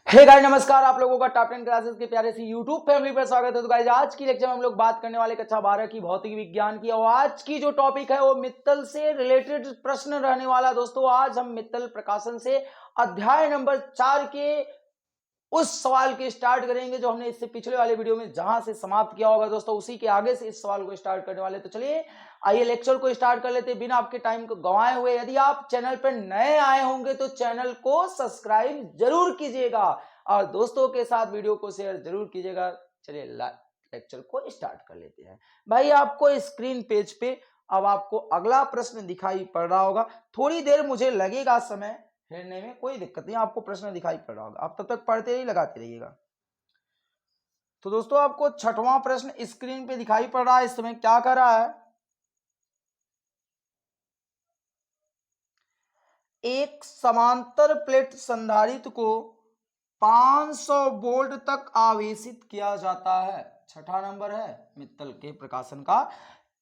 Hey guys नमस्कार, आप लोगों का टॉप 10 क्लासेस के प्यारे सी यूट्यूब फैमिली पर स्वागत है। तो गाइस आज की लेक्चर में हम लोग बात करने वाले कक्षा 12 की भौतिक विज्ञान की, और आज की जो टॉपिक है वो मित्तल से रिलेटेड प्रश्न रहने वाला। दोस्तों आज हम मित्तल प्रकाशन से अध्याय नंबर 4 के उस सवाल के स्टार्ट करेंगे जो हमने इससे पिछले वाले वीडियो में जहां से समाप्त किया होगा। दोस्तों उसी के आगे से इस सवाल को स्टार्ट करने वाले। तो चलिए आइए लेक्चर को स्टार्ट कर लेते हैं बिना आपके टाइम को गंवाए हुए। यदि आप चैनल पर नए आए होंगे तो चैनल को सब्सक्राइब जरूर कीजिएगा और दोस्तों के साथ वीडियो को शेयर जरूर कीजिएगा। चलिए लेक्चर को स्टार्ट कर लेते हैं। भाई आपको स्क्रीन पेज पे अब आपको अगला प्रश्न दिखाई पड़ रहा होगा। थोड़ी देर मुझे लगेगा समय हेरने में, कोई दिक्कत नहीं, आपको प्रश्न दिखाई पड़ रहा होगा, आप तब तक पढ़ते ही लगाते रहिएगा। तो दोस्तों आपको छठवां प्रश्न स्क्रीन पे दिखाई पड़ रहा है। इस समय क्या कर रहा है, एक समांतर प्लेट संधारित्र को 500 वोल्ट तक आवेशित किया जाता है। छठा नंबर है मित्तल के प्रकाशन का।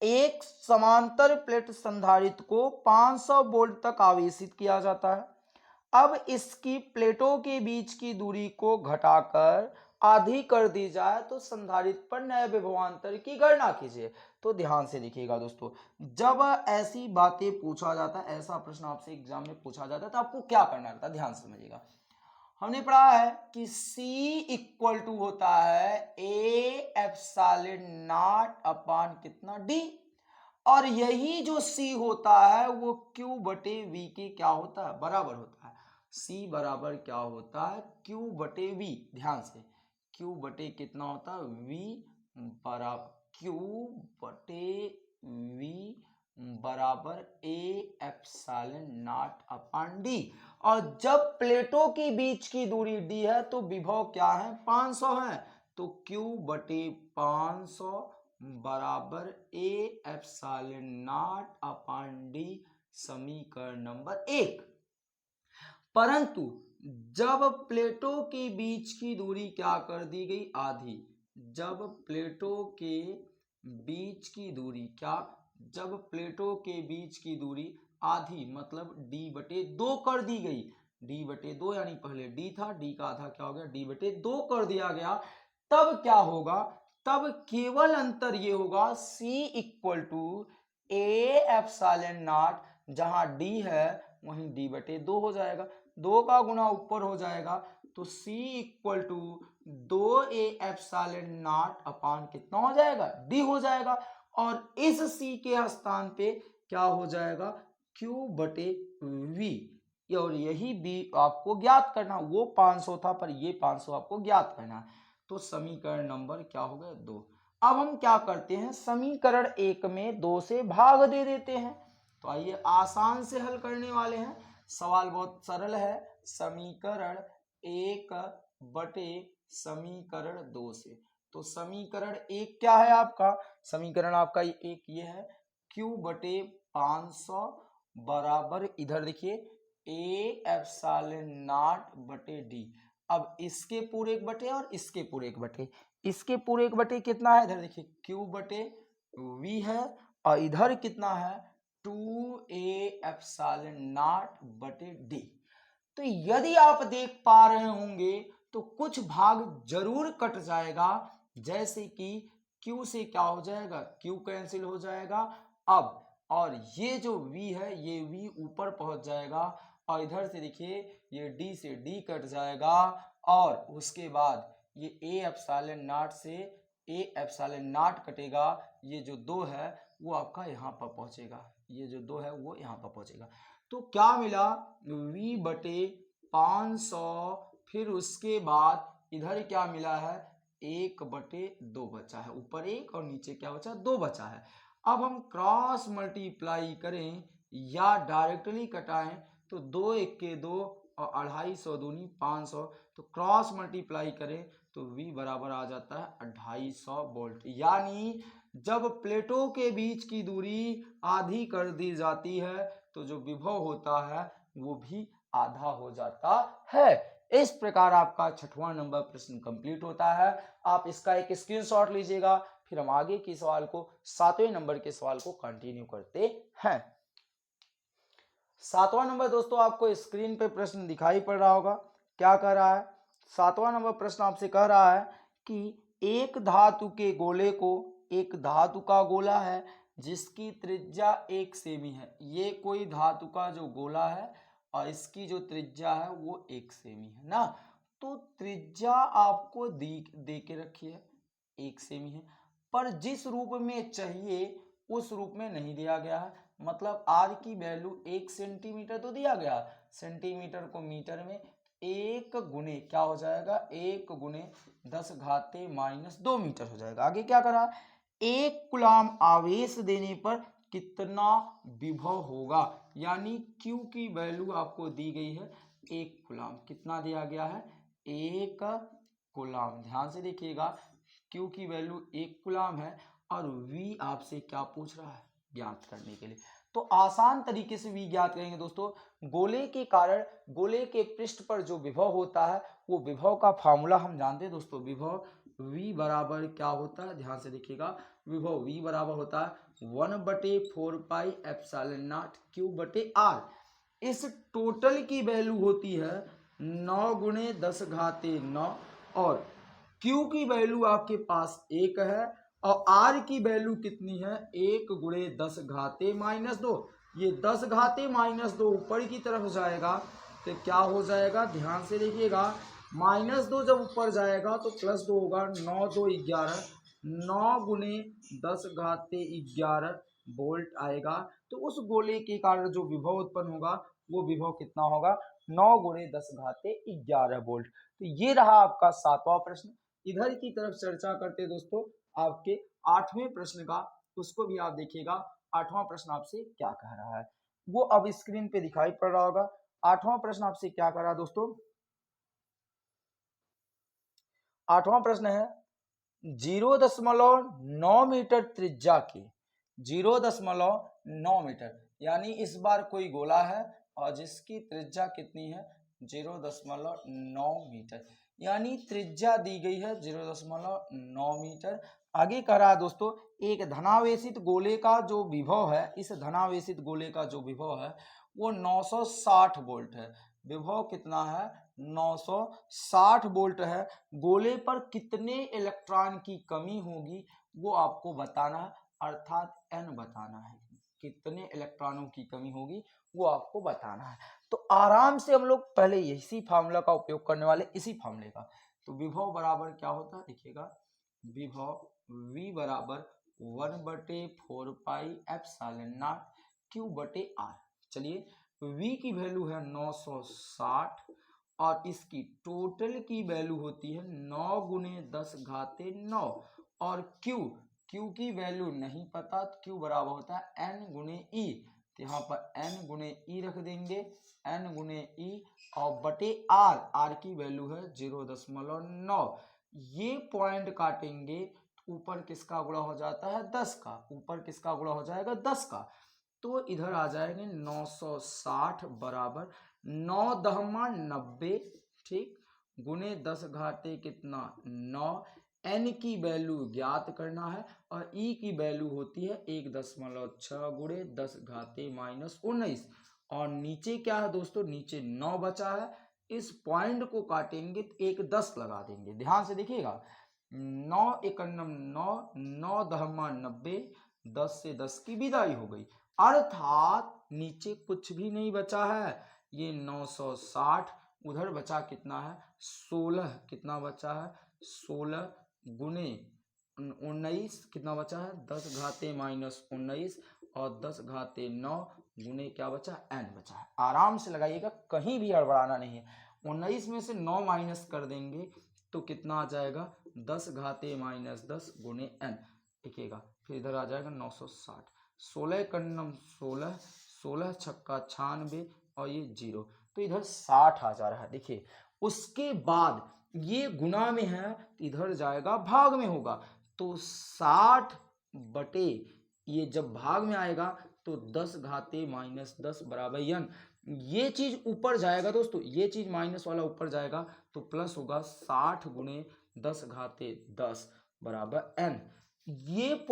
एक समांतर प्लेट संधारित्र को 500 वोल्ट तक आवेशित किया जाता है। अब इसकी प्लेटों के बीच की दूरी को घटाकर आधी कर दी जाए तो संधारित्र पर नए विभवांतर की गणना कीजिए। तो ध्यान से देखिएगा दोस्तों, जब ऐसी बातें पूछा जाता है, ऐसा प्रश्न आपसे एग्जाम में पूछा जाता है तो आपको क्या करना रहता है, ध्यान से समझिएगा। हमने पढ़ा है कि C इक्वल टू होता है ए एप्सिलॉन नॉट अपान कितना डी, और यही जो C होता है वो Q बटे V के क्या होता है, बराबर होता है। C बराबर क्या होता है, Q बटे V। ध्यान से Q बटे कितना होता है, V बराबर Q बटे V बराबर ए एप्सिलॉन नॉट अपान डी। और जब प्लेटों के बीच की दूरी d है तो विभव क्या है, 500 है। तो Q बटे 500 बराबर ए एप्सिलॉन नॉट अपान डी, समीकरण नंबर 1। परंतु जब प्लेटों के बीच की दूरी क्या कर दी गई, आधी। जब प्लेटों के बीच की दूरी क्या, जब प्लेटों के बीच की दूरी आधी मतलब d बटे 2 कर दी गई। d बटे 2 यानी पहले d था, d का आधा क्या हो गया, d बटे 2 कर दिया गया। तब क्या होगा, तब केवल अंतर ये होगा C equal to a epsilon naught, जहां d है वहीं d बटे 2 हो जाएगा। 2 का गुना ऊपर हो जाएगा तो C equal to 2a epsilon not upon कितना हो जाएगा, d हो जाएगा। और इस C के स्थान पे क्या हो जाएगा, Q बटे V। और यही B आपको ज्ञात करना, वो 500 था पर ये 500 आपको ज्ञात करना है। तो समीकरण नंबर क्या हो गया, 2। अब हम क्या करते हैं, समीकरण 1 में 2 से भाग दे देते हैं। तो आइए आसान से हल करने वाले हैं। सवाल बहुत सरल है, समीकरण 1 बटे समीकरण 2 से। तो समीकरण 1 क्या है आपका, समीकरण आपका एक ये है, Q बटे 500 बराबर इधर देखिए ए एप्सिलॉन नॉट बटे डी। अब इसके पूरे एक बटे और इसके पूरे एक बटे, इसके पूरे एक बटे कितना है, इधर देखिए Q बटे V है, और इधर कितना है 2a एप्सिलॉन नॉट बटे डी। तो यदि आप देख पा रहे होंगे तो कुछ भाग जरूर कट जाएगा, जैसे कि Q से क्या हो जाएगा, Q कैंसिल हो जाएगा। अब और ये जो V है ये V ऊपर पहुंच जाएगा, और इधर से देखिए ये D से D कट जाएगा, और उसके बाद ये A एप्सिलॉन नॉट से A एप्सिलॉन नॉट कटेगा। ये जो 2 है वो आपका यहाँ पर पहुंचेगा, ये जो 2 है वो यहाँ पर पहुंचेगा। तो क्या मिला, V बटे 500, फिर उसके बाद इधर क्या मिला है, 1 बटे 2 बचा है, ऊपर 1 और नीचे क्या बचा, 2 बचा है। अब हम क्रॉस मल्टीप्लाई करें या डायरेक्टली कटाएं तो 2 1 के 2 और 250 दूनी 500, तो क्रॉस मल्टीप्लाई करें तो V बराबर आ जाता है 250 वोल्ट। यानी जब प्लेटों के बीच की दूरी आधी कर दी जाती है तो जो विभव होता है वो भी आधा हो जाता है। इस प्रकार आपका छठवां नंबर प्रश्न कंप्लीट होता है। आप इसका एक स्क्रीनशॉट लीजिएगा, फिर हम आगे की सवाल को 7वें नंबर के सवाल को कंटिन्यू करते हैं। 7वां नंबर दोस्तों आपको स्क्रीन पे प्रश्न दिखाई पड़ रहा होगा, क्या कर रहा है, 7वां नंबर प्रश्न आपसे कह रहा है कि एक धातु के गोले को, एक धातु का गोला है जिसकी त्रिज्या 1 सेमी है। ये कोई धातु का जो गोला है और इसकी जो त्रिज्या है वो 1 सेमी है ना। तो त्रिज्या आपको दे के रखी है 1 सेमी है, पर जिस रूप में चाहिए उस रूप में नहीं दिया गया है। मतलब आर की वैल्यू 1 सेंटीमीटर तो दिया गया, सेंटीमीटर को मीटर में 1 गुने क्या हो जाएगा, 1 गुने 10 घाते -2 मीटर हो जाएगा। आगे क्या करा, 1 कूलाम आवेश देने पर कितना विभव होगा, यानी Q की वैल्यू आपको दी गई है 1 कूलाम। कितना दिया गया है, 1 कूलाम। ध्यान से देखिएगा, Q की वैल्यू 1 कूलाम है और V आपसे क्या पूछ रहा है, ज्ञात करने के लिए। तो आसान तरीके से V ज्ञात करेंगे दोस्तों। गोले के कारण गोले के पृष्ठ पर जो विभव होता है वो विभव का फार्मूला हम जानते हैं दोस्तों। विभव V बराबर क्या होता है, ध्यान से देखिएगा, विभव V बराबर होता है 1/4 पाई एप्सिलॉन नॉट Q बटे R। इस टोटल की वैल्यू होती है 9 गुणे 10 घाते 9 और Q की वैल्यू आपके पास 1 है और R की वैल्यू कितनी है, 1 गुणे 10 घाते -2। ये 10 घाते -2 ऊपर की तरफ जाएगा तो क्या हो जाएगा, ध्यान से देखिएगा, -2 जब ऊपर जाएगा तो +2 होगा, 9 2 11, 9 गुणे 10 घाते 11 वोल्ट आएगा। तो उस गोले के कारण जो विभव उत्पन्न होगा वो विभव कितना होगा, 9 गुणे 10 घाते 11 वोल्ट। तो ये रहा आपका 7वां प्रश्न। इधर की तरफ चर्चा करते दोस्तों आपके 8वें प्रश्न का, उसको भी आप देखिएगा। 8वां प्रश्न आपसे क्या कह रहा है वो अब स्क्रीन पे दिखाई पड़ रहा होगा। 8वां प्रश्न आपसे क्या कह रहा है दोस्तों, 8वां प्रश्न है 0.9 मीटर त्रिज्या के, 0.9 मीटर, यानी इस बार कोई गोला है और जिसकी त्रिज्या कितनी है, 0.9 मीटर, यानी त्रिज्या दी गई है 0.9 मीटर। आगे कह रहा है दोस्तों, एक धनावेशित गोले का जो विभव है, इस धनावेशित गोले का जो विभव है वो 960 वोल्ट है। विभव कितना है, 960 वोल्ट है। गोले पर कितने इलेक्ट्रॉन की कमी होगी वो आपको बताना है, अर्थात n बताना है, कितने इलेक्ट्रॉनों की कमी होगी वो आपको बताना है। तो आराम से हम लोग पहले इसी फार्मूला का उपयोग करने वाले, इसी फार्मूले का। तो विभव बराबर क्या होता है, देखिएगा, विभव V बराबर 1/4 पाई एप्सिलॉन नॉट Q बटे R। चलिए, V की वैल्यू है 960 और इसकी टोटल की वैल्यू होती है 9 गुने 10 घाते 9 और Q की वैल्यू नहीं पता, तो Q बराबर होता है N गुने E। तो यहाँ पर N गुने E रख देंगे, N गुने E और बटे R की वैल्यू है 0.9। ये पॉइंट काटेंगे, ऊपर किसका गुणा हो जाता है, 10 का, ऊपर किसका गुणा हो जाएगा, 10 का। तो इधर आ जाएंगे 960 बराबर 9×90, ठीक, गुने 10 घाते कितना 9। n की वैल्यू ज्ञात करना है और e की वैल्यू होती है 1.6 गुणे 10 घाते -19। और नीचे क्या है दोस्तों, नीचे 9 बचा है, इस पॉइंट को काटेंगे तो एक 10 लगा देंगे। ध्यान से देखिएगा, 9 एकन्नम 9, 9×90, 10 से 10 की विदाई हो गई, अर्थात नीचे कुछ भी नहीं बचा है। ये 960, उधर बचा कितना है 16, कितना बचा है 16 गुने 19, कितना बचा है 10 घाते -19 और 10 घाते 9 गुने क्या बचा, n बचा है। आराम से लगाइएगा, कहीं भी हड़बड़ाना नहीं है। 19 में से 9 माइनस कर देंगे तो कितना आ जाएगा 10 घाते -10 गुने n, देखिएगा, फिर इधर आ जाएगा 960, 16 कन्नम 16, 16 छक्का 96 और ये 0, तो इधर 60 आ जा रहा है। देखिए, उसके बाद ये गुना में है, इधर जाएगा भाग में होगा, तो 60 बटे ये जब भाग में आएगा तो 10 घाते -10 बराबर n। ये चीज ऊपर जाएगा दोस्तों, ये चीज माइनस वाला ऊपर जाएगा तो प्लस होगा 60 गुणे 10 घाते 10 बराबर n। ये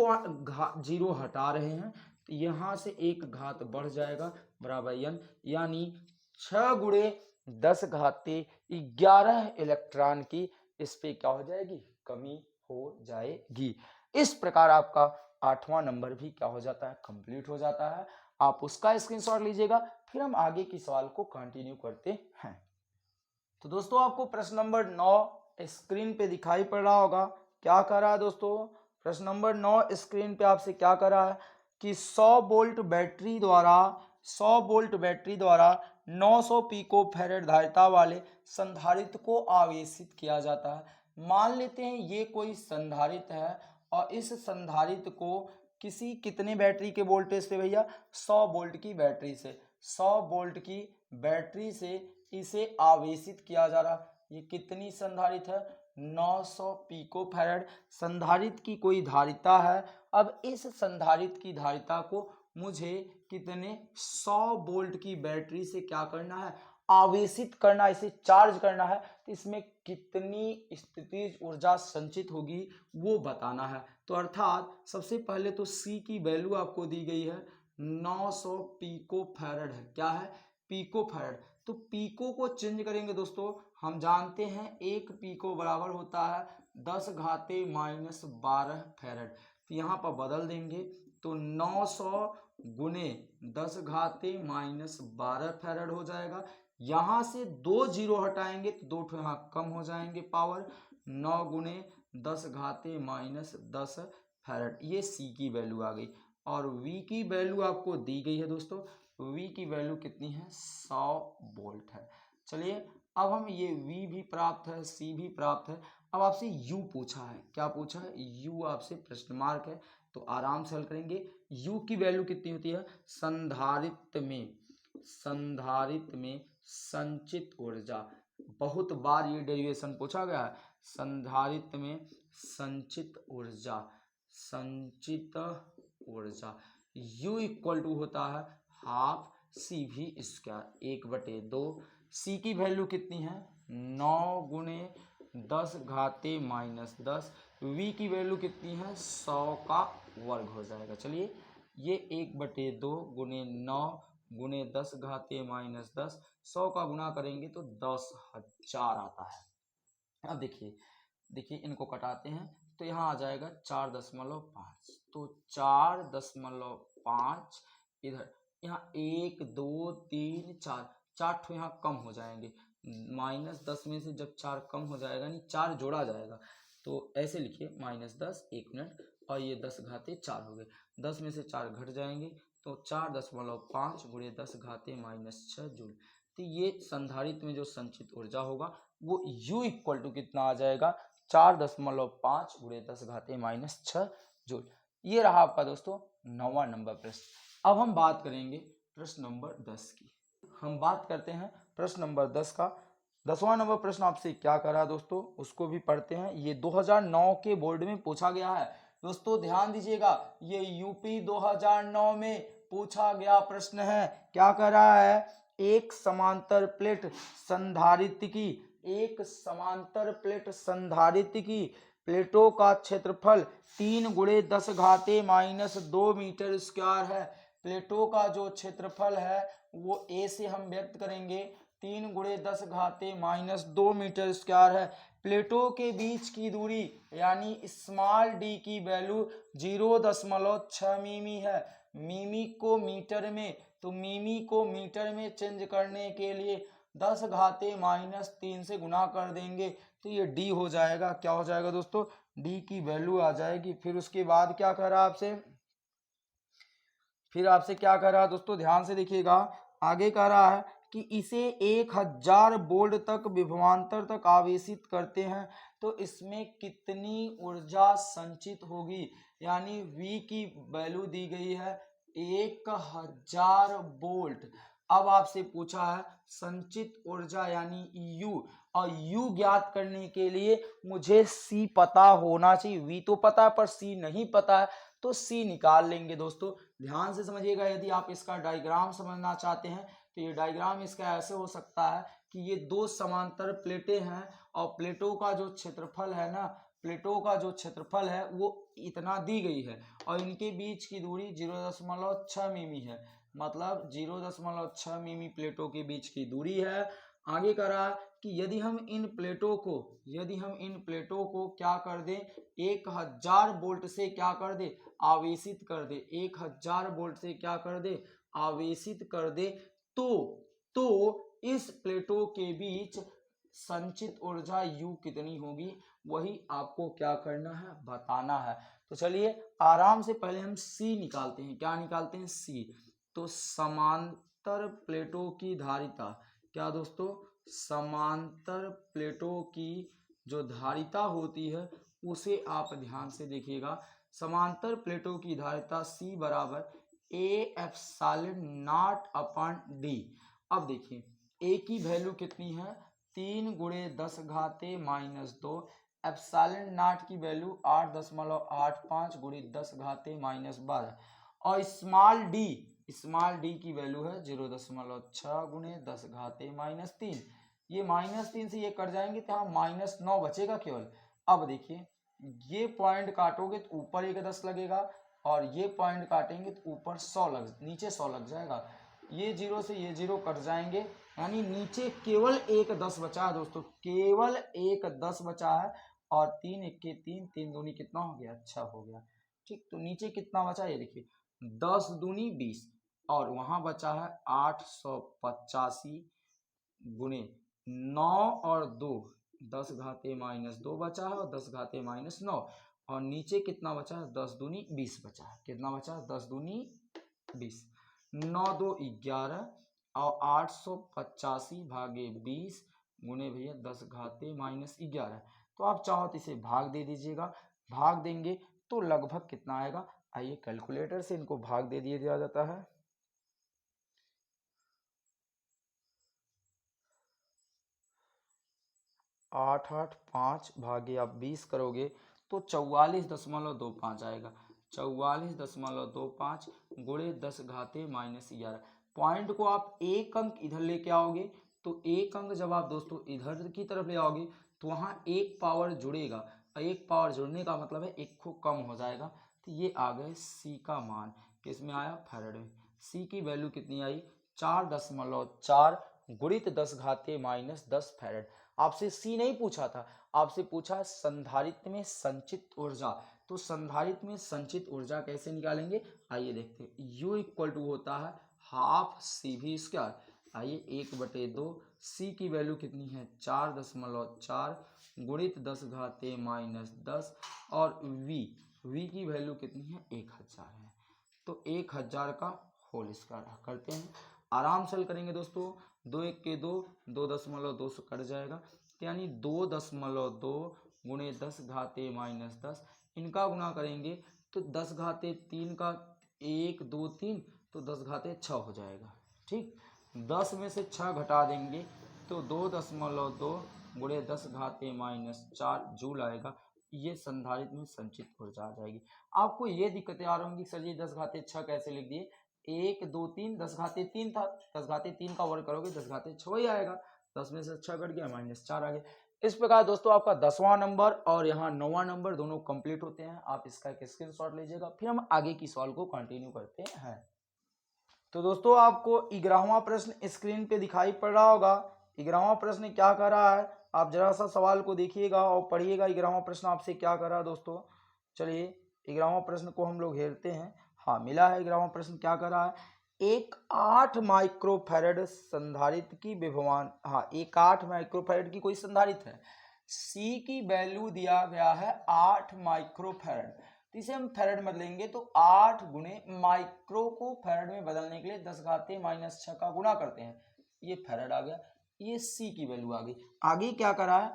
जीरो हटा रहे हैं तो यहाँ से एक घात बढ़ जाएगा बराबर n, यानी 6 गुणे 10⁻11 इलेक्ट्रॉन की इस पे क्या हो जाएगी, कमी हो जाएगी। इस प्रकार आपका 8वां नंबर भी क्या हो जाता है, कंप्लीट हो जाता है। आप उसका स्क्रीनशॉट लीजिएगा, फिर हम आगे की सवाल को कंटिन्यू करते हैं। तो दोस्तों आपको प्रश्न नंबर 9 स्क्रीन पे दिखाई पड़ रहा होगा। क्या कर रहा है दोस्तों, प्रश्न नंबर 9 स्क्रीन पे आपसे क्या कर रहा है कि 100 वोल्ट बैटरी द्वारा 900 पिको फैरेड धारिता वाले संधारित्र को आवेशित किया जाता है। मान लेते हैं ये कोई संधारित्र है और इस संधारित्र को किसी कितने बैटरी के वोल्टेज से भैया, 100 वोल्ट की बैटरी से, 100 वोल्ट की बैटरी से इसे आवेशित किया जा रहा। ये कितनी संधारित्र है, 900 पिको फैरेड संधारित्र की कोई धारिता है। अब इस संधारित्र की धारिता को मुझे कितने 100 वोल्ट की बैटरी से क्या करना है, आवेशित करना, इसे चार्ज करना है। तो इसमें कितनी स्थितिज ऊर्जा संचित होगी वो बताना है। तो अर्थात सबसे पहले तो C की वैल्यू आपको दी गई है 900 पिको फैरेड है। क्या है, पिको फैरेड। तो पिको को चेंज करेंगे दोस्तों, हम जानते हैं 1 पिको बराबर होता है 10⁻12 फैरेड। तो यहाँ पर बदल देंगे तो 900 गुने 10⁻12 फैरेड हो जाएगा। यहाँ से 2 जीरो हटाएंगे तो 2 ठो यहाँ कम हो जाएंगे पावर, 9 गुने 10⁻10 फैरेड। ये C की वैल्यू आ गई। और V की वैल्यू आपको दी गई है दोस्तों, V की वैल्यू कितनी है, 100 वोल्ट है। चलिए अब हम ये V भी प्राप्त है, C भी प्राप्त है। अब आपसे U पूछा है, क्या पूछा है, U आपसे प्रश्न मार्क है, तो आराम से हल करेंगे। U की वैल्यू कितनी होती है, संधारित्र में संचित ऊर्जा। बहुत बार ये डेरिवेशन पूछा गया है, संधारित्र में संचित ऊर्जा U इक्वल टू होता है हाफ CV स्क्वायर 1/2। C की वैल्यू कितनी है, 9 गुने 10⁻10। V की वैल्यू कितनी है, 100 का वर्ग हो जाएगा। चलिए ये 1/2 गुने 9 गुने 10⁻10, 100 का गुना करेंगे तो 10,000 आता है। अब देखिए इनको कटाते हैं तो यहाँ आ जाएगा 4.5। तो 4.5 इधर, यहाँ 1 2 3 4 ठो यहाँ कम हो जाएंगे। -10 में से जब 4 कम हो जाएगा, नहीं 4 जोड़ा जाएगा, तो ऐसे लिखिए -10, 1 मिनट, और ये 10⁻4 हो गए। 10 में से 4 घट जाएंगे तो 4.5 गुणे 10⁻6 जूल। तो ये संधारित्र में जो संचित ऊर्जा होगा वो U इक्वल टू कितना आ जाएगा, 4.5 गुणे 10⁻6 जूल। ये रहा आपका दोस्तों 9वां नंबर प्रश्न। अब हम बात करेंगे प्रश्न नंबर 10 की। हम बात करते हैं प्रश्न नंबर 10 का। 10वां नंबर प्रश्न आपसे क्या करा दोस्तों, उसको भी पढ़ते हैं। ये 2009 के बोर्ड में पूछा गया है दोस्तों, ध्यान दीजिएगा, ये यूपी 2009 में पूछा गया प्रश्न है। क्या कर रहा है, एक समांतर प्लेट संधारित्र की प्लेटों का क्षेत्रफल 3 गुणे 10⁻2 मीटर स्क्वायर है। प्लेटों का जो क्षेत्रफल है वो A से हम व्यक्त करेंगे 3 गुणे 10⁻2 मीटर स्क्वायर है। प्लेटों के बीच की दूरी यानी स्मॉल d की वैल्यू 0.6 मिमी है। मिमी को मीटर में, तो मिमी को मीटर में चेंज करने के लिए 10⁻³ से गुना कर देंगे तो ये d हो जाएगा। क्या हो जाएगा दोस्तों, d की वैल्यू आ जाएगी। फिर उसके बाद क्या कर रहा आपसे, फिर आपसे क्या कर रहा है दोस्तों, ध्यान से देखिएगा, आगे कह रहा है कि इसे 1000 वोल्ट तक विभवांतर तक आवेशित करते हैं तो इसमें कितनी ऊर्जा संचित होगी। यानी V की वैल्यू दी गई है 1000 वोल्ट। अब आपसे पूछा है संचित ऊर्जा यानी U, और U ज्ञात करने के लिए मुझे C पता होना चाहिए। V तो पता है पर C नहीं पता है, तो C निकाल लेंगे दोस्तों। ध्यान से समझिएगा, यदि आप इसका डायग्राम समझना चाहते हैं तो ये डायग्राम इसका ऐसे हो सकता है कि ये 2 समांतर प्लेटें हैं और प्लेटों का जो क्षेत्रफल है ना, प्लेटों का जो क्षेत्रफल है वो इतना दी गई है और इनके बीच की दूरी 0.6 मिमी है। मतलब 0.6 मिमी प्लेटों के बीच की दूरी है आगे कह रहा है कि यदि हम इन प्लेटों को क्या कर दें, 1000 वोल्ट से क्या कर दे, आवेशित कर दे, 1000 वोल्ट से क्या कर दे, आवेशित कर दे, तो इस प्लेटों के बीच संचित ऊर्जा U कितनी होगी, वही आपको क्या करना है, बताना है। तो चलिए आराम से पहले हम C निकालते हैं। क्या निकालते हैं, C। तो समांतर प्लेटों की धारिता, क्या दोस्तों, समांतर प्लेटों की जो धारिता होती है उसे आप ध्यान से देखिएगा। समांतर प्लेटों की धारिता C बराबर A/0/D। अब देखिए A की वैल्यू कितनी है, 3 × 10⁻⁻²। एप्सिलॉन नॉट की वैल्यू 8.85 × 10⁻⁻12 और स्मॉल डी की वैल्यू है 0.6 × 10⁻⁻3। ये -3 से ये कट जाएंगे तो यहाँ -9 बचेगा केवल। अब देखिए ये पॉइंट काटोगे तो ऊपर एक 10 लगेगा और ये पॉइंट काटेंगे तो ऊपर 100 नीचे 100 लग जाएगा। ये 0 से ये 0 कट जाएंगे, यानी नीचे केवल एक 10 बचा है दोस्तों, केवल एक 10 बचा है। और 3 × 1 = 3, 3 दूनी कितना हो गया, 6 हो गया। ठीक, तो नीचे कितना बचा, ये देखिए 10 दूनी 20 और वहां बचा है 885 गुणे 9 और 2, 10⁻⁻2 बचा है और 10⁻⁻9 और नीचे कितना बचा है, 10 दूनी 20 बचा है। कितना बचा है, 10 दूनी 20, 9 2 11 और 885 भागे 20 गुणे भैया 10⁻⁻11। तो आप चाहो तो इसे भाग दे दीजिएगा, भाग देंगे तो लगभग कितना आएगा, आइए कैलकुलेटर से इनको भाग दे दिया जाता है। 885 भागे आप 20 करोगे तो 44.25 आएगा। 44.25 गुणे 10⁻⁻11। पॉइंट को आप एक अंक इधर लेके आओगे तो एक अंक जब आप दोस्तों इधर की तरफ ले आओगे तो वहां एक पावर जुड़ेगा और एक पावर जुड़ने का मतलब है एक को कम हो जाएगा। तो ये आ गए C का मान, किसमें आया, फैराड में। C की वैल्यू कितनी आई, 4.4 गुणित 10⁻⁻10 फैराड। आपसे C नहीं पूछा था, आपसे पूछा संधारित्र में संचित ऊर्जा। तो संधारित्र में संचित ऊर्जा कैसे निकालेंगे, आइए देखते हैं। U = होता है ½ CV²। आइए 1/2 C की वैल्यू कितनी है, 4.4 गुणित 10⁻⁻10 और V की वैल्यू कितनी है, 1000 है। तो 1000 का होल स्क्वायर करते हैं, आराम से हल करेंगे दोस्तों। 2 × 1 = 2, 2.2 से कट जाएगा, यानी 2.2 गुणे 10⁻⁻10, इनका गुणा करेंगे तो 10⁻³ का 1 2 3 तो 10⁻6 हो जाएगा। ठीक, 10 में से 6 घटा देंगे तो 2.2 गुणे 10⁻⁻4 जूल आएगा। ये संधारित्र में संचित ऊर्जा आ जाएगी। आपको ये दिक्कतें आ रही होंगी, सर ये 10⁻6 कैसे लिख दिए, 1 2 3 10⁻3 था, 10⁻3 का वर्ग करोगे 10⁻6 वही आएगा, 10 में से 6 कट गया -4 आ गया। इस प्रकार दोस्तों आपका 10वां नंबर और यहाँ 9वां नंबर दोनों कंप्लीट होते हैं। आप इसका एक स्क्रीनशॉट लीजिएगा, फिर हम आगे की सवाल को कंटिन्यू करते हैं। तो दोस्तों आपको 11वां प्रश्न स्क्रीन पे दिखाई पड़ रहा होगा। 11वां प्रश्न क्या कर रहा है, आप जरा सा सवाल को देखिएगा और पढ़िएगा। 11वां प्रश्न आपसे क्या कर रहा है दोस्तों, चलिए 11वां प्रश्न को हम लोग हेरते हैं। हाँ मिला है, 11वां प्रश्न क्या कर रहा है, एक 8 माइक्रोफैरड संधारित्र की विभवान, हाँ एक 8 माइक्रोफैरड की कोई संधारित्र है, C की वैल्यू दिया गया है 8 माइक्रोफैरड। तो इसे हम फैरड में लेंगे तो 8 गुणे माइक्रो को फैरड में बदलने के लिए 10⁻⁻6 का गुणा करते हैं, ये फैरड आ गया, ये C की वैल्यू आ गई। आगे क्या करा है,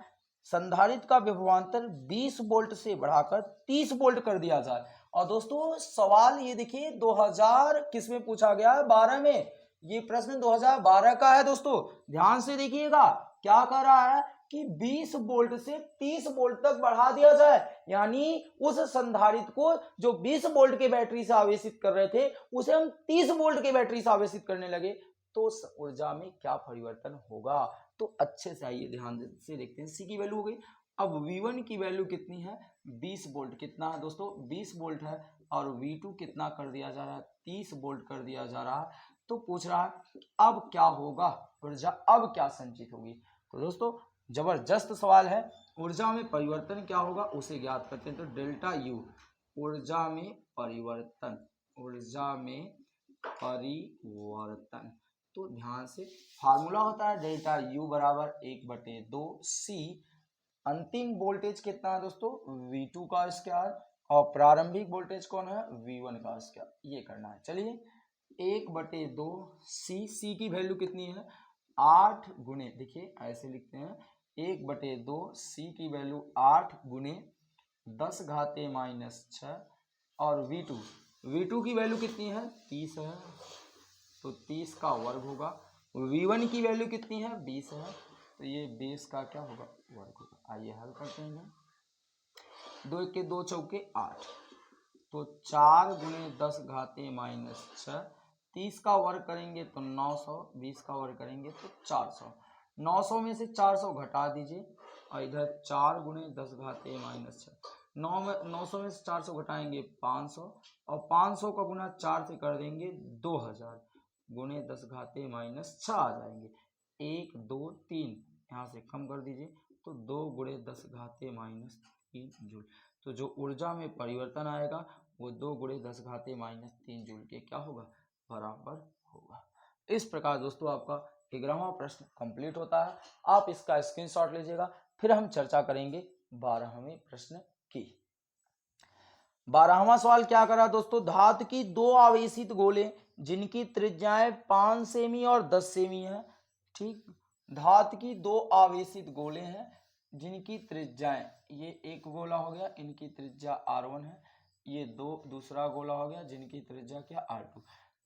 संधारित्र का विभवांतर 20 वोल्ट से बढ़ाकर 30 वोल्ट कर दिया जाए। और दोस्तों सवाल ये देखिए 2000 किस में पूछा गया है, 12 में। ये प्रश्न 2012 का है दोस्तों, ध्यान से देखिएगा। क्या कर रहा है कि 20 वोल्ट से 30 वोल्ट तक बढ़ा दिया जाए, यानी उस संधारित्र को जो 20 वोल्ट के बैटरी से आवेशित कर रहे थे उसे हम 30 वोल्ट के बैटरी से आवेशित करने लगे, तो उस ऊर्जा में क्या परिवर्तन होगा। तो अच्छे से आइए ध्यान से देखते हैं। C की वैल्यू हो गई। अब V1 की वैल्यू कितनी है, 20 वोल्ट, कितना है दोस्तों 20 वोल्ट है, और V2 कितना कर दिया जा रहा है, 30 वोल्ट कर दिया जा रहा है। तो पूछ रहा है अब क्या होगा, ऊर्जा अब क्या संचित होगी। तो दोस्तों जबरदस्त सवाल है। ऊर्जा में परिवर्तन क्या होगा उसे ज्ञात करते हैं। तो डेल्टा यू ऊर्जा में परिवर्तन, ऊर्जा में परिवर्तन। तो ध्यान से फार्मूला होता है डेल्टा यू बराबर 1/2 सी, अंतिम वोल्टेज कितना है दोस्तों V2 का स्क्वायर, और प्रारंभिक वोल्टेज कौन है V1 का स्क्वायर, ये करना है। चलिए 1/2 सी की वैल्यू कितनी है 8 गुने, देखिए ऐसे लिखते हैं 1/2 सी की वैल्यू 8 गुने 10 घाते -6, और V2 की वैल्यू कितनी है 30 है, तो 30 का वर्ग होगा। V1 की वैल्यू कितनी है 20 है, तो ये 20 का क्या होगा वर्ग होगा। आइए हल करते हैं। 2 के 2 चौके 8, तो 4 गुने 10 घाते -6, 30 का वर्ग करेंगे तो 900, 20 का वर्ग करेंगे तो 400, 900 में से 400 घटा दीजिए, और इधर 4 गुने 10 घाते -6, 900 में से 400 घटाएंगे 500, और 500 का गुना 4 से कर देंगे 2000 गुने 10 घाते -6 आ जाएंगे। 1 2 3 यहाँ से कम कर दीजिए, तो 2 गुणे 10 घाते -3 जूल। तो जो ऊर्जा में परिवर्तन आएगा वो 2 गुणे 10 घाते -3 जूल के क्या होगा बराबर होगा। इस प्रकार दोस्तों आपका 11वां प्रश्न कंप्लीट होता है। आप इसका स्क्रीनशॉट लीजिएगा। फिर हम चर्चा करेंगे 12वें प्रश्न की। 12वां सवाल क्या करा दोस्तों, धातु की 2 आवेशित गोले जिनकी त्रिज्याएं 5 सेमी और 10 सेमी है। ठीक, धातु की 2 आवेशित गोले हैं जिनकी त्रिज्याएं, ये एक गोला हो गया, इनकी त्रिज्या R1 है, ये दूसरा गोला हो गया जिनकी त्रिज्या क्या R2।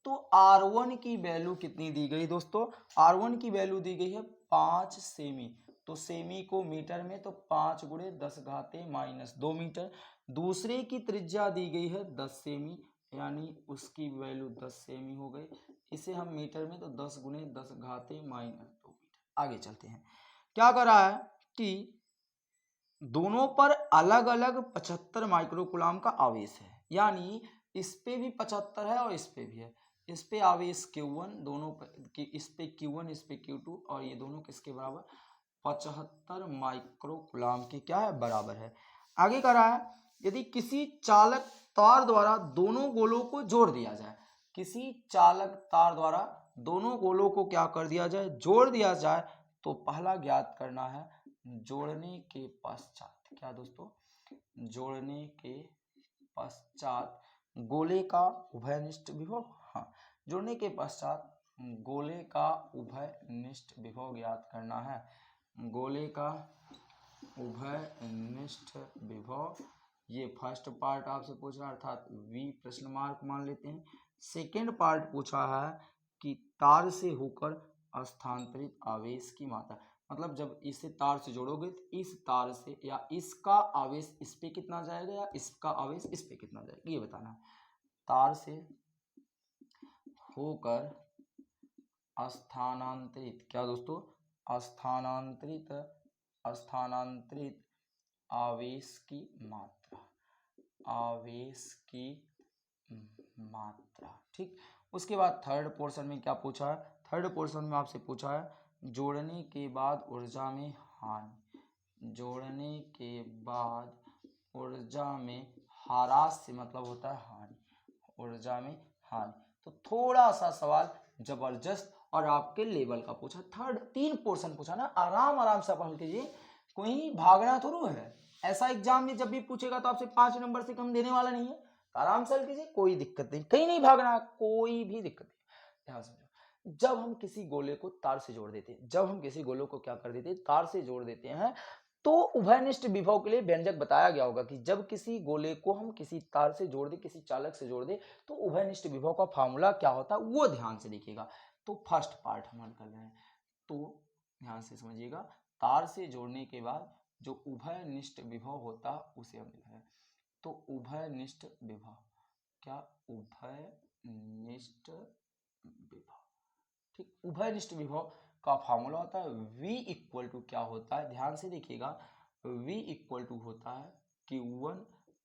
तो R1 की वैल्यू कितनी दी गई दोस्तों, R1 की वैल्यू दी गई है 5 सेमी, तो सेमी को मीटर में, तो 5 गुणे 10 घाते -2 मीटर। दूसरे की त्रिज्या दी गई है 10 सेमी, यानी उसकी वैल्यू 10 सेमी हो गई। इसे हम मीटर में, तो 10 गुणे 10 घाते -2 मीटर। आगे चलते हैं। क्या कर रहा है कि दोनों पर अलग अलग 75 माइक्रोकुलाम का आवेश है, यानी इस पे भी 75 है और इस पे भी है। इस पे आवेश Q1, दोनों पे, इस पे Q1 इस पे Q2, और ये दोनों किसके बराबर 75 माइक्रोकुलाम के क्या है बराबर है। आगे कह रहा है यदि किसी चालक तार द्वारा दोनों गोलों को जोड़ दिया जाए, किसी चालक तार द्वारा दोनों गोलों को क्या कर दिया जाए जोड़ दिया जाए, तो पहला ज्ञात करना है जोड़ने के पश्चात, क्या दोस्तों जोड़ने के पश्चात गोले का उभयनिष्ठ विभव, हाँ जोड़ने के पश्चात गोले का उभयनिष्ठ विभव ज्ञात करना है। गोले का उभयनिष्ठ विभव, ये फर्स्ट पार्ट आपसे पूछ रहा है, अर्थात V प्रश्न मार्क मान लेते हैं। सेकेंड पार्ट पूछा है कि तार से होकर स्थानांतरित आवेश की मात्रा, मतलब जब इसे तार से जोड़ोगे तो इस तार से या इसका आवेश इस पे कितना जाएगा या इसका आवेश इस पे कितना जाएगा, ये बताना है। तार से होकर स्थानांतरित, क्या दोस्तों स्थानांतरित आवेश की मात्रा, आवेश की मात्रा। ठीक, उसके बाद थर्ड पोर्शन में क्या पूछा है, थर्ड पोर्शन में आपसे पूछा है जोड़ने के बाद ऊर्जा में हानि, जोड़ने के बाद ऊर्जा में ह्रास से मतलब होता है हानि, ऊर्जा में हानि। तो थोड़ा सा सवाल जबरदस्त और आपके लेवल का पूछा। थर्ड 3 पोर्शन पूछा ना, आराम आराम से पढ़ लीजिए, कोई भागना थोड़ा है। ऐसा एग्जाम में जब भी पूछेगा तो आपसे 5 नंबर से कम देने वाला नहीं है। आराम से कीजिए, कोई दिक्कत नहीं, कहीं नहीं भागना, कोई भी दिक्कत नहीं। ध्यान समझो, जब हम किसी गोले को तार से जोड़ देते हैं, जब हम किसी गोले को क्या कर देते हैं तार से जोड़ देते हैं, तो उभयनिष्ठ विभव के लिए व्यंजक बताया गया होगा कि जब किसी गोले को हम किसी तार से जोड़ दे, किसी चालक से जोड़ दे, तो उभयनिष्ठ विभव का फार्मूला क्या होता है वो ध्यान से देखिएगा। तो फर्स्ट पार्ट हम कर रहे हैं, तो ध्यान से समझिएगा, तार से जोड़ने के बाद जो उभयनिष्ठ विभव होता है उसे हम लिख रहे हैं। तो उभयनिष्ठ विभव, क्या उभयनिष्ठ विभव, ठीक, उभयनिष्ठ विभव का फार्मूला होता है V इक्वल टू क्या होता है, ध्यान से देखिएगा, V इक्वल टू होता है Q1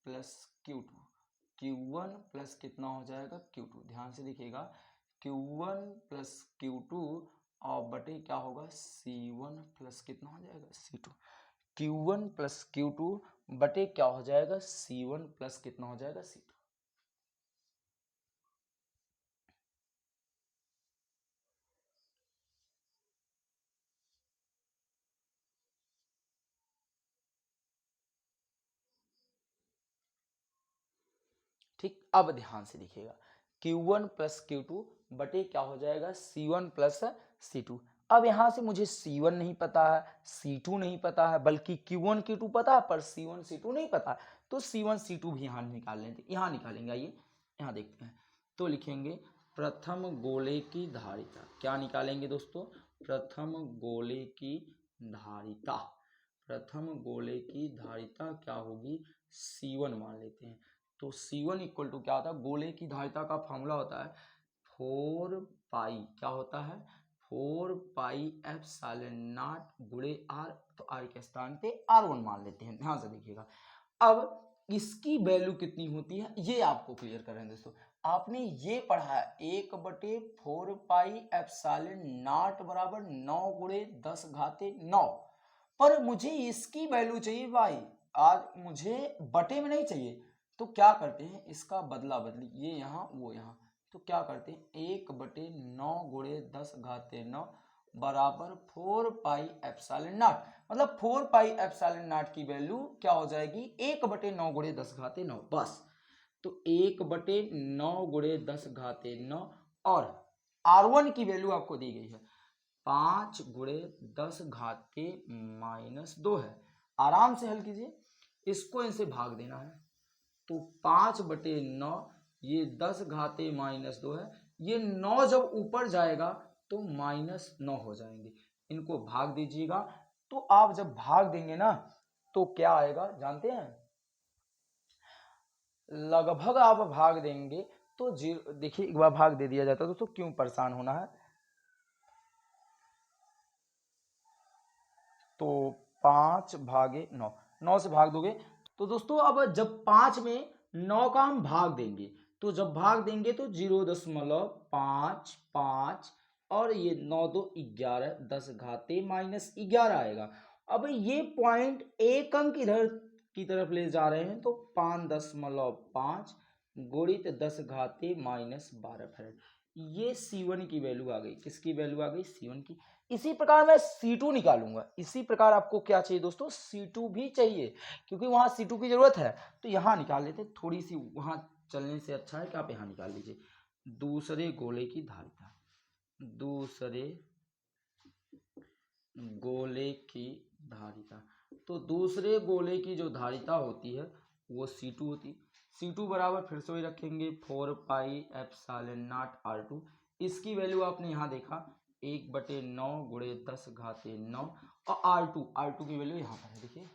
plus Q2, Q1 plus कितना हो जाएगा Q2, ध्यान से देखिएगा Q1 प्लस Q2 और बटे क्या होगा C1 प्लस कितना हो जाएगा C2। Q1 प्लस Q2 बटे क्या हो जाएगा C1 प्लस कितना हो जाएगा C2। ठीक, अब ध्यान से देखिएगा Q1 प्लस Q2 बटे क्या हो जाएगा C1 प्लस C2। अब यहां से मुझे C1 नहीं पता है, C2 नहीं पता है, बल्कि Q1 Q2 पता है पर C1 C2 नहीं पता है, तो C1 C2 भी यहाँ निकाल लेंगे। यहाँ निकालेंगे, आइए यहाँ देखते हैं। तो लिखेंगे प्रथम गोले की धारिता, क्या निकालेंगे दोस्तों, प्रथम गोले की धारिता। प्रथम गोले की धारिता क्या होगी C1 मान लेते हैं। तो C1 इक्वल टू क्या होता है, गोले की धारिता का फॉर्मूला होता है 4 पाई, क्या होता है 4 पाई एप्सिलॉन नॉट गुणे R। तो R के स्थान पे R1 मान लेते हैं, ध्यान से देखिएगा। अब इसकी वैल्यू कितनी होती है ये आपको क्लियर कर रहे हैं दोस्तों। आपने ये पढ़ा है 1/4 पाई एप्सिलॉन नॉट बराबर 9 गुणे 10 घाते 9, पर मुझे इसकी वैल्यू चाहिए भाई, आज मुझे बटे में नहीं चाहिए। तो क्या करते हैं, इसका बदला बदली, ये यहाँ वो यहाँ, तो क्या करते हैं 1/9 गुणे 10 घाते 9 बराबर 4 पाई एप्सिलॉन नॉट, मतलब 4 पाई एप्सिलॉन नॉट की वैल्यू क्या हो जाएगी 1/9 गुणे 10 घाते 9 बस। तो 1/9 गुणे 10 घाते 9 और R1 की वैल्यू आपको दी गई है 5 गुणे 10 घाते -2 है। आराम से हल कीजिए, इसको इनसे भाग देना है। तो 5/9 ये 10 घाते -2 है, ये 9 जब ऊपर जाएगा तो -9 हो जाएंगे, इनको भाग दीजिएगा। तो आप जब भाग देंगे ना तो क्या आएगा जानते हैं, लगभग आप भाग देंगे तो देखिए एक बार भाग दे दिया जाता है दोस्तों, क्यों परेशान होना है। तो 5/9, 9 से भाग दोगे तो दोस्तों अब जब 5 में 9 का हम भाग देंगे, तो जब भाग देंगे तो 0.55 और ये 9 2 11 10 घाते -11 आएगा। अब ये पॉइंट एक अंक इधर की तरफ ले जा रहे हैं तो 5.5 गुणित 10 घाते -12 फैरेड, ये C1 की वैल्यू आ गई। किसकी वैल्यू आ गई, C1 की। इसी प्रकार मैं C2 निकालूंगा। इसी प्रकार आपको क्या चाहिए दोस्तों, C2 भी चाहिए, क्योंकि वहां C2 की जरूरत है। तो यहां निकाल लेते, थोड़ी सी वहां चलने से अच्छा है कि आप यहां निकाल लीजिए। दूसरे गोले की धारिता, दूसरे गोले की धारिता, तो दूसरे गोले की जो धारिता होती है वो C2 होती है। C2 बराबर फिर से वही रखेंगे 4 पाई एप्सिलॉन नॉट R2। इसकी वैल्यू आपने यहाँ देखा 1/9 गुणे 10 घाते 9 और R2 की वैल्यू यहाँ पर है, देखिए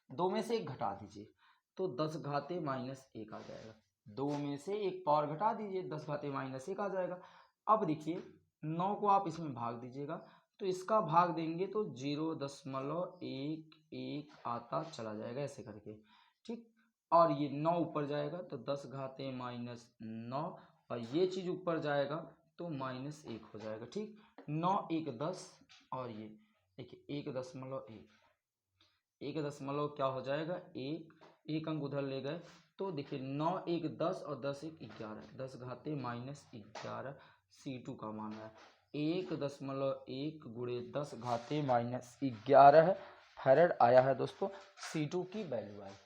2 में से 1 घटा दीजिए तो 10 घाते -1 आ जाएगा। 2 में से 1 पावर घटा दीजिए 10 घाते -1 आ जाएगा। अब देखिए 9 को आप इसमें भाग दीजिएगा तो इसका भाग देंगे तो 0.11 आता चला जाएगा ऐसे करके, ठीक। और ये 9 ऊपर जाएगा तो 10 घाते -9 और ये चीज ऊपर जाएगा तो -1 हो जाएगा, ठीक। 9 1 10 और ये देखिए 1.1, 1 क्या हो जाएगा, एक अंक उधर ले गए तो देखिए 9 1 10 और 10 1 11, 10 घाते -11 C2 का मान है 1.1 गुणे 10 घाते -11 फैरेड आया है दोस्तों। C2 की वैल्यू आई है,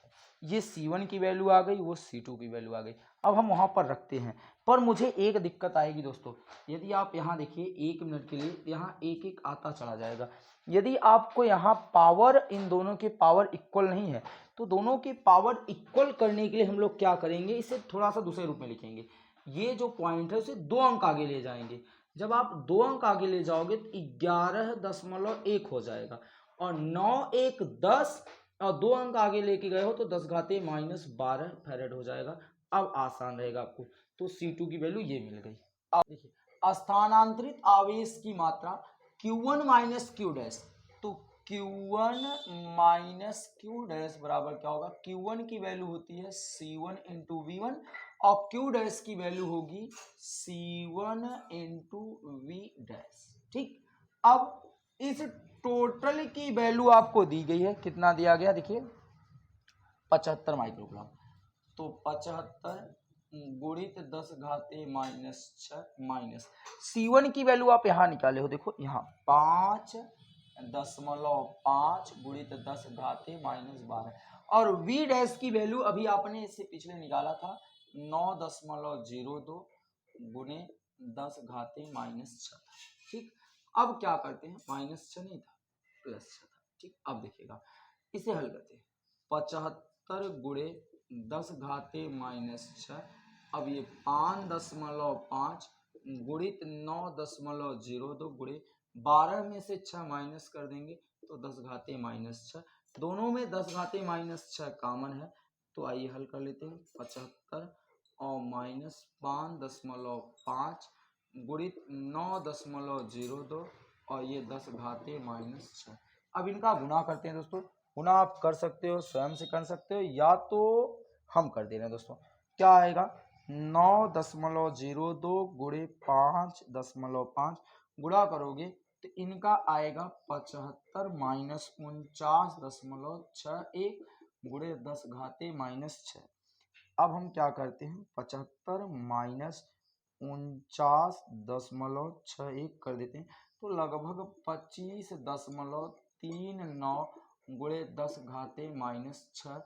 ये C1 की वैल्यू आ गई, वो C2 की वैल्यू आ गई। अब हम वहां पर रखते हैं, पर मुझे एक दिक्कत आएगी दोस्तों, यदि आप यहाँ देखिए 1 मिनट के लिए यहाँ 1 1 आता चला जाएगा। यदि आपको यहाँ पावर, इन दोनों के पावर इक्वल नहीं है तो दोनों के पावर इक्वल करने के लिए हम लोग क्या करेंगे, इसे थोड़ा सा दूसरे रूप में लिखेंगे। ये जो पॉइंट है उसे 2 अंक आगे ले जाएंगे। जब आप 2 अंक आगे ले जाओगे तो 11.1 हो जाएगा और 9 1 10 और 2 अंक आगे लेके गए हो तो 10 घाते -12 फैरेड हो जाएगा। अब आसान रहेगा आपको, तो C2 की वैल्यू ये मिल गई। अब देखिए स्थानांतरित आवेश की मात्रा Q1 माइनस Q डैश, तो Q1 माइनस Q डैश बराबर क्या होगा, Q1 की वैल्यू होती है C1 इंटू V1 और क्यू डैश की वैल्यू होगी C1 इंटू वी डैश। ठीक, अब इस टोटल की वैल्यू आपको दी गई है, कितना दिया गया देखिए 75 माइक्रोग्राम। तो 75 गुणित 10 घाते माइनस 6 माइनस C1 की वैल्यू आप यहाँ निकाले हो, देखो यहाँ 5.5 गुणित 10 घाते माइनस 12 और V डैश की वैल्यू अभी आपने इससे पिछले निकाला था 9.02 गुणे 10 घाते माइनस 6। ठीक, अब क्या करते हैं, माइनस 6 नहीं था प्लस 6 था। ठीक, अब देखिएगा इसे हल करते हैं, 75 गुणे 10 घाते माइनस 6, अब ये 5.5 गुणित 9.02 गुणे 12 में से 6 माइनस कर देंगे तो 10 घाते माइनस 6, दोनों में 10 घाते माइनस 6 कॉमन है, तो आइए हल कर लेते हैं। 75 और माइनस 5.5 गुणित 9.02 और ये 10 घाते माइनस 6। अब इनका गुणा करते हैं दोस्तों, गुणा आप कर सकते हो, स्वयं से कर सकते हो या तो हम कर दे रहे हैं दोस्तों। क्या आएगा 9.02 गुणे 5.5 गुणा करोगे तो इनका आएगा 75 माइनस 49.61 गुणे 10 घाते माइनस 6। अब हम क्या करते हैं 75 माइनस 49.61 कर देते हैं तो लगभग 25.39 गुणे 10 घाते माइनस 6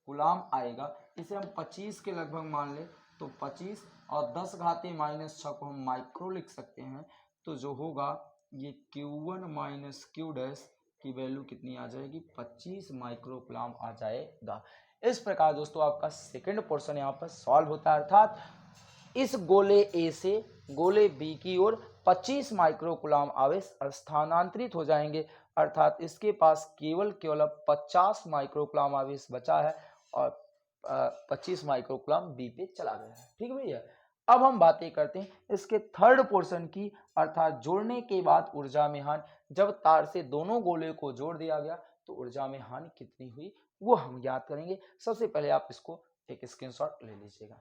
गुलाम आएगा। इसे हम 25 के लगभग मान ले तो 25 और 10 घाते माइनस 6 को हम माइक्रो लिख सकते हैं, तो जो होगा ये Q1 माइनस क्यू डैश की वैल्यू कितनी आ जाएगी 25 माइक्रो गुलाम आ जाएगा। इस प्रकार दोस्तों आपका सेकंड पोर्शन यहाँ पर सॉल्व होता है, अर्थात इस गोले ए से गोले बी की ओर 25 माइक्रो कूलम आवेश स्थानांतरित हो जाएंगे, अर्थात इसके पास केवल 50 माइक्रो कूलम आवेश बचा है और 25 माइक्रो कूलम बी पे चला गया है। ठीक है भैया, अब हम बातें करते हैं इसके थर्ड पोर्शन की, अर्थात जोड़ने के बाद ऊर्जा में हानि। जब तार से दोनों गोले को जोड़ दिया गया तो ऊर्जा में हानि कितनी हुई वो हम ज्ञात करेंगे। सबसे पहले आप इसको एक स्क्रीनशॉट ले लीजिएगा,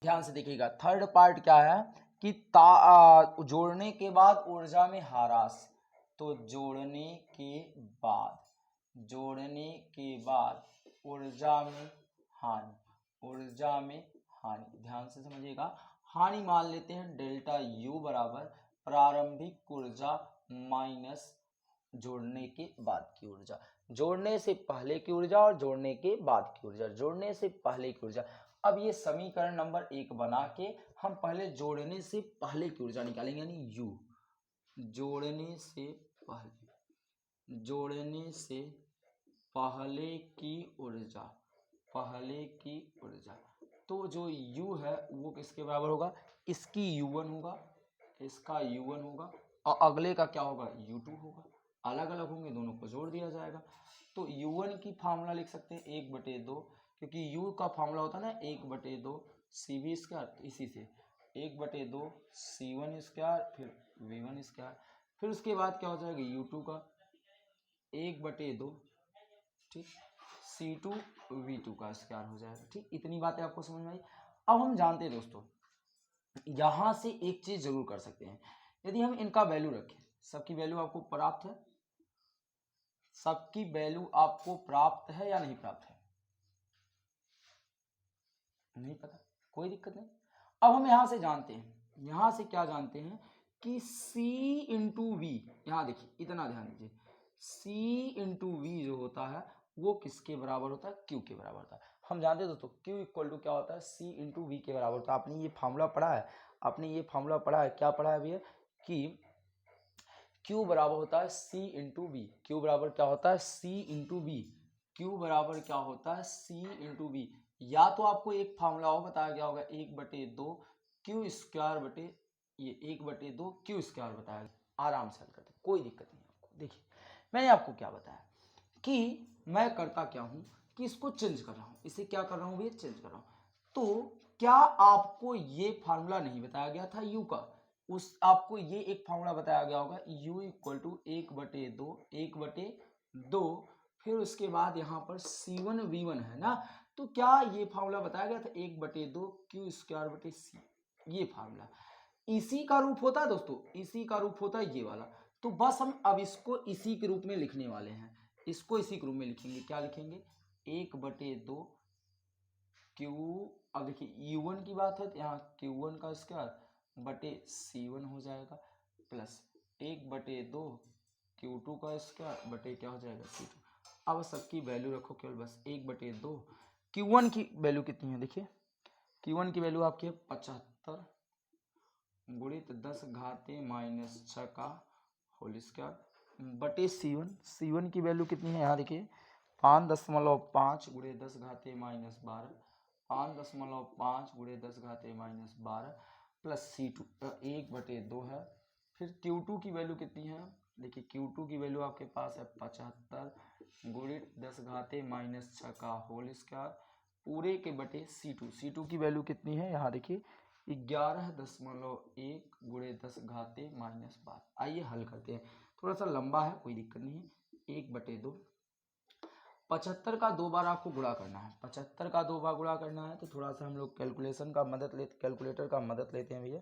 ध्यान से देखिएगा। थर्ड पार्ट क्या है कि जोड़ने के बाद ऊर्जा में ह्रास, तो जोड़ने के बाद ऊर्जा में हानि, ऊर्जा में हानि, ध्यान से समझिएगा। हानि मान लेते हैं डेल्टा यू बराबर प्रारंभिक ऊर्जा माइनस जोड़ने के बाद की ऊर्जा, जोड़ने से पहले की ऊर्जा और जोड़ने के बाद की ऊर्जा, जोड़ने से पहले की ऊर्जा। अब ये समीकरण नंबर 1 बना के हम पहले जोड़ने से पहले की ऊर्जा निकालेंगे, यानी U, जोड़ने से पहले की ऊर्जा, तो जो U है वो किसके बराबर होगा, इसकी U1 होगा, इसका U1 होगा और अगले का क्या होगा U2 होगा। अलग अलग होंगे, दोनों को जोड़ दिया जाएगा। तो U1 की फार्मूला लिख सकते हैं 1/2, क्योंकि U का फार्मूला होता है ना 1/2 CV स्क्वायर, तो इसी से 1/2 C1 स्क्वायर फिर V1 स्क्वायर, फिर उसके बाद क्या हो जाएगा U2 का 1/2 ठीक C2 V2 का स्क्वायर हो जाएगा। ठीक, इतनी बातें आपको समझ में आई। अब हम जानते हैं दोस्तों यहां से एक चीज जरूर कर सकते हैं, यदि हम इनका वैल्यू रखें, सबकी वैल्यू आपको प्राप्त है, सबकी वैल्यू आपको प्राप्त है या नहीं प्राप्त है, नहीं पता, कोई दिक्कत नहीं। अब हम यहां से जानते हैं, यहां से क्या जानते हैं कि C इंटू वी, यहां देखिए इतना ध्यान दीजिए, C इंटू वी जो होता है वो किसके बराबर होता है, Q के बराबर होता है। हम जानते हैं दोस्तों Q इक्वल टू क्या होता है, C इंटू वी के बराबर होता है। आपने ये फॉर्मूला पढ़ा है, क्या पढ़ा है भैया कि Q बराबर होता है C इंटू वी, Q बराबर क्या होता है C इंटू वी, Q बराबर क्या होता है C इंटू वी। या तो आपको एक फार्मूला हो बताया गया होगा 1/2 Q स्क्वायर बटे ये 1/2 Q स्क्वायर बताया गया, आराम से हल करते, कोई दिक्कत नहीं आपको। देखिए मैंने आपको क्या बताया कि मैं करता क्या हूं कि इसको चेंज कर रहा हूं, इसे क्या कर रहा हूं भैया, चेंज कर रहा हूं। तो क्या आपको ये फार्मूला नहीं बताया गया था U का, उस आपको ये एक फार्मूला बताया गया होगा U इक्वल टू 1/2, फिर उसके बाद यहाँ पर C1 V1 है ना, तो क्या ये फार्मूला बताया गया था 1/2 क्यू स्क्वायर बटे सी, ये फार्मूला इसी का रूप होता है दोस्तों, इसी का रूप होता है ये वाला। तो बस हम अब इसको इसी के रूप में लिखने वाले हैं, इसको इसी के रूप में लिखेंगे। क्या लिखेंगे 1/2 क्यू, अब देखिए U1 की बात है तो यहाँ Q1 का स्क्वायर बटे C1 हो जाएगा, प्लस 1/2 Q2 का स्क्वायर बटे क्या हो जाएगा C2। अब सबकी वैल्यू रखो केवल बस 1/2। Q1 की वैल्यू कितनी है देखिए, Q1 की वैल्यू आपकी है 75 गुणित 10 घाते माइनस 6 का होल स्क्वायर बटे C1 की वैल्यू कितनी है यहाँ देखिए 5.5 गुणे 10 घाते माइनस 12, 5.5 गुणे 10 घाते माइनस 12 प्लस C2 1/2 है। फिर Q2 की वैल्यू कितनी है देखिए, Q2 की वैल्यू आपके पास है 75 गुणित 10 घाते माइनस 6 का होल स्क्वायर पूरे के बटे C2 की वैल्यू कितनी है यहाँ देखिए 11.1 गुणे 10 घाते माइनस 12। आइए हल करते हैं, थोड़ा सा लंबा है कोई दिक्कत नहीं है। 1/2 75 का 2 बार आपको गुणा करना है, 75 का 2 बार गुणा करना है तो थोड़ा सा हम लोग कैलकुलेटर का मदद लेते हैं भैया।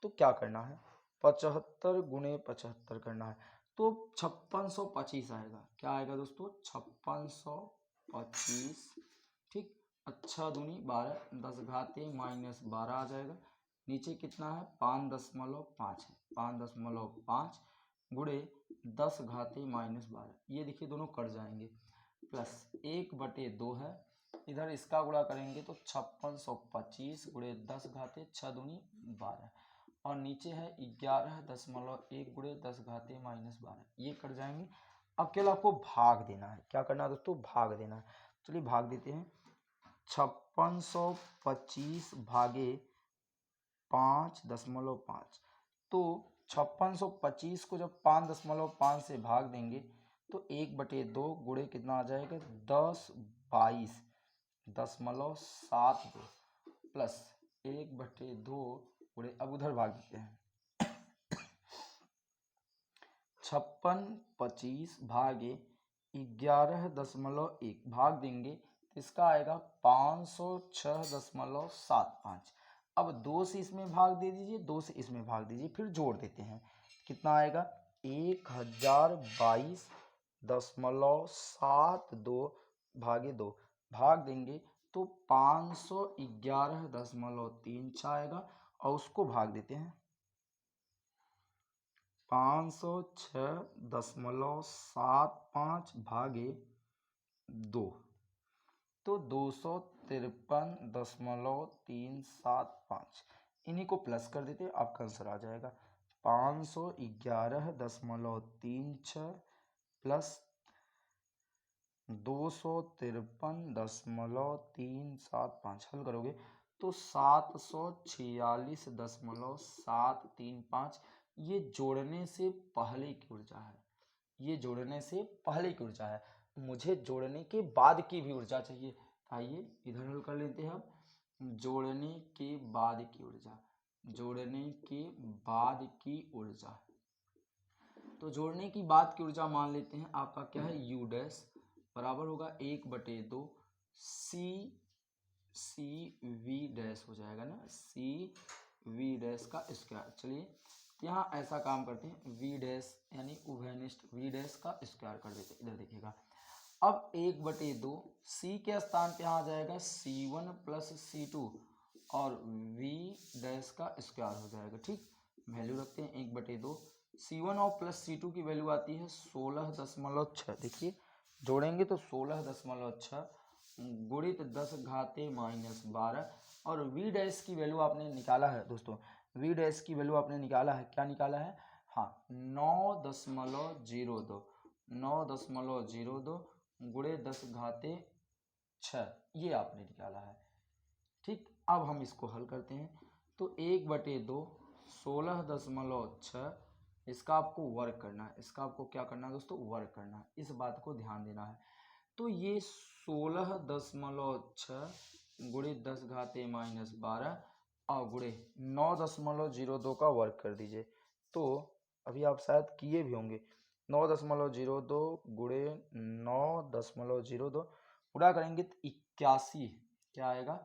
तो क्या करना है 75 गुणे 75 करना है तो 5625 आएगा। क्या आएगा दोस्तों 5625, ठीक। अच्छा दूनी 12, 10 घाते माइनस 12 आ जाएगा। नीचे कितना है 5.5 है, 5.5 गुणे 10 घाते माइनस 12, ये देखिए दोनों कट जाएंगे, प्लस 1/2 है, इधर इसका गुणा करेंगे तो 5625 गुणे 10 घाते 6 दूनी 12 और नीचे है 11.1 गुणे 10 घाते माइनस 12, ये कट जाएंगे। अब केवल आपको भाग देना है, क्या करना है दोस्तों भाग देना है। चलिए भाग देते हैं, 5625 भागे 5.5 तो 5625 को जब 5.5 से भाग देंगे तो 1/2 गुणे कितना आ जाएगा 1022.72 प्लस 1/2 गुणे, अब उधर भाग देते हैं 5625 भागे 11.1 भाग देंगे तो इसका आएगा 506.75। अब 2 से इसमें भाग दे दीजिए, 2 से इसमें भाग दीजिए, फिर जोड़ देते हैं कितना आएगा 1022.72 भागे 2 भाग देंगे तो 511.36 आएगा और उसको भाग देते हैं 506.75 भागे 2 तो 253.375, इन्हीं को प्लस कर देते हैं आपका आंसर आ जाएगा 511.36 प्लस 253.375, हल करोगे तो 746.735, ये जोड़ने से पहले की ऊर्जा है, ये जोड़ने से पहले की ऊर्जा है, मुझे जोड़ने के बाद की भी ऊर्जा चाहिए। आइए इधर हल कर लेते हैं, अब जोड़ने के बाद की ऊर्जा, जोड़ने के बाद की ऊर्जा, तो जोड़ने की बाद की ऊर्जा मान लेते हैं आपका क्या है U डैश बराबर होगा 1/2 CV डैश हो जाएगा ना, CV डैश का स्क्वायर। चलिए यहाँ ऐसा काम करते हैं V डैश यानी उभयनिष्ठ V डैश का स्क्वायर कर देते हैं, इधर देखिएगा। अब 1/2 C के स्थान पे यहाँ आ जाएगा C1 प्लस C2 और V डैश का स्क्वायर हो जाएगा, ठीक। वैल्यू रखते हैं 1/2, C1 और प्लस C2 की वैल्यू आती है 16.6, देखिए जोड़ेंगे तो 16.6 गुणित 10 घाते माइनस 12 और V डैश की वैल्यू आपने निकाला है दोस्तों, V डैश की वैल्यू आपने निकाला है, क्या निकाला है हाँ 9.02 गुणे 10 घाते 6, ये आपने निकाला है, ठीक। अब हम इसको हल करते हैं तो 1/2 16.6, इसका आपको वर्क करना है, इसका आपको क्या करना है दोस्तों वर्क करना है, इस बात को ध्यान देना है। तो ये 16.6 गुणे 10 घाते माइनस 12 और गुणे 9.02 का वर्क कर दीजिए, तो अभी आप शायद किए भी होंगे 9.02 गुणे 9.02 पूरा करेंगे तो 81, क्या आएगा